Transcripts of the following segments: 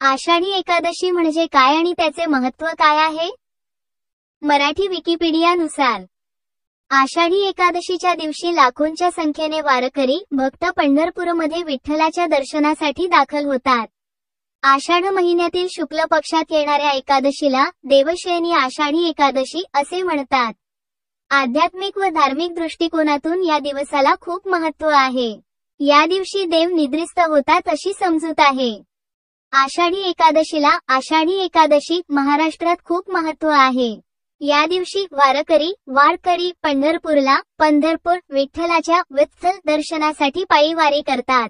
आषाढी एकादशी म्हणजे काय आणि त्याचे महत्त्व काय आहे? मराठी विकिपीडियानुसार आषाढी एकादशीच्या दिवशी लाखोंच्या संख्येने वारकरी भक्त पंढरपूरमध्ये विठ्ठलाच्या दर्शनासाठी दाखल होतात. आषाढ महिन्यातील शुक्ल पक्षात येणाऱ्या एकादशीला देवशयनी आषाढी एकादशी असे म्हणतात. आध्यात्मिक व धार्मिक दृष्टिकोनातून या दिवसाला खूप महत्त्व आहे. या दिवशी देव निद्रिस्त होतात अशी समजूत आहे. आषाढी एकादशीला आषाढी एकादशी महाराष्ट्रात खूप महत्त्व आहे. या दिवशी वारकरी पंढरपूर विठ्ठलाच्या विठ्ठल दर्शनासाठी पायी वारी करतात.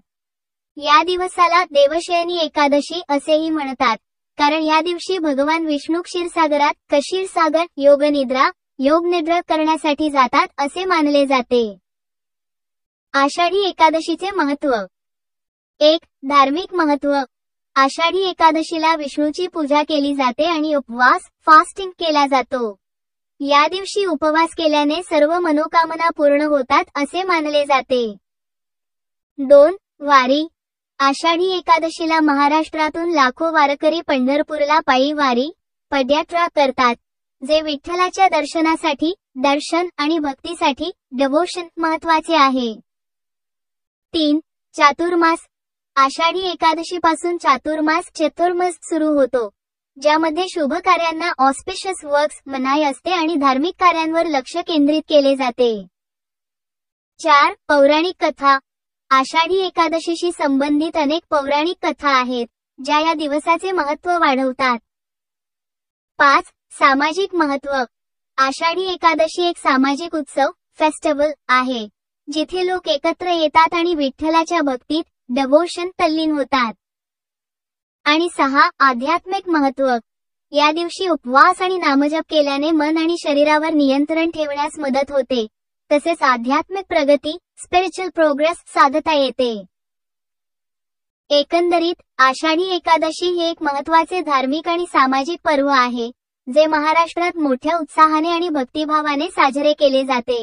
या दिवसाला देवशयनी एकादशी असेही म्हणतात, कारण या दिवशी भगवान विष्णू क्षीरसागरात क्षीरसागर योगनिद्रा करण्यासाठी जातात असे मानले जाते. आषाढी एकादशीचे महत्त्व. 1. धार्मिक महत्त्व. आषाढी एकादशीला विष्णूची पूजा केली जाते आणि फास्टिंग केला जातो. या दिवशी उपवास केल्याने सर्व मनोकामना पूर्ण होतात असे मानले जाते. 2. वारी. आषाढी एकादशीला महाराष्ट्रातून लाखो वारकरी पंढरपूरला पायी वारी पदयात्रा करतात, जे विठ्ठलाच्या दर्शन आणि भक्तीसाठी डिव्होशन महत्त्वाचे आहे. 3. चातुर्मास. आषाढी एकादशीपासून चतुर्मास सुरू होतो, ज्यामध्ये शुभ कार्यांना ऑस्पिशियस वर्क्स मनाई असते आणि धार्मिक कार्यांवर लक्ष केंद्रित केले जाते. 4. पौराणिक कथा. आषाढी एकादशीशी संबंधित अनेक पौराणिक कथा आहेत, ज्या या दिवसाचे महत्त्व वाढवतात. 5. सामाजिक महत्त्व. आषाढी एकादशी एक सामाजिक फेस्टिवल आहे, जिथे लोक एकत्र येतात आणि विठ्ठलाच्या भक्तीत डिव्होशन तल्लीन होतात. आणि 6. आध्यात्मिक महत्त्व. या दिवशी उपवास आणि नामजप केल्याने मन आणि शरीरावर नियंत्रण ठेवण्यास मदत होते, तसेच आध्यात्मिक प्रगती स्पिरिच्युअल प्रोग्रेस साधता येते. एकंदरीत आषाढी एकादशी हे एक महत्त्वाचे धार्मिक आणि सामाजिक पर्व आहे, जे महाराष्ट्रात मोठ्या उत्साहाने आणि भक्तिभावाने साजरे केले जाते.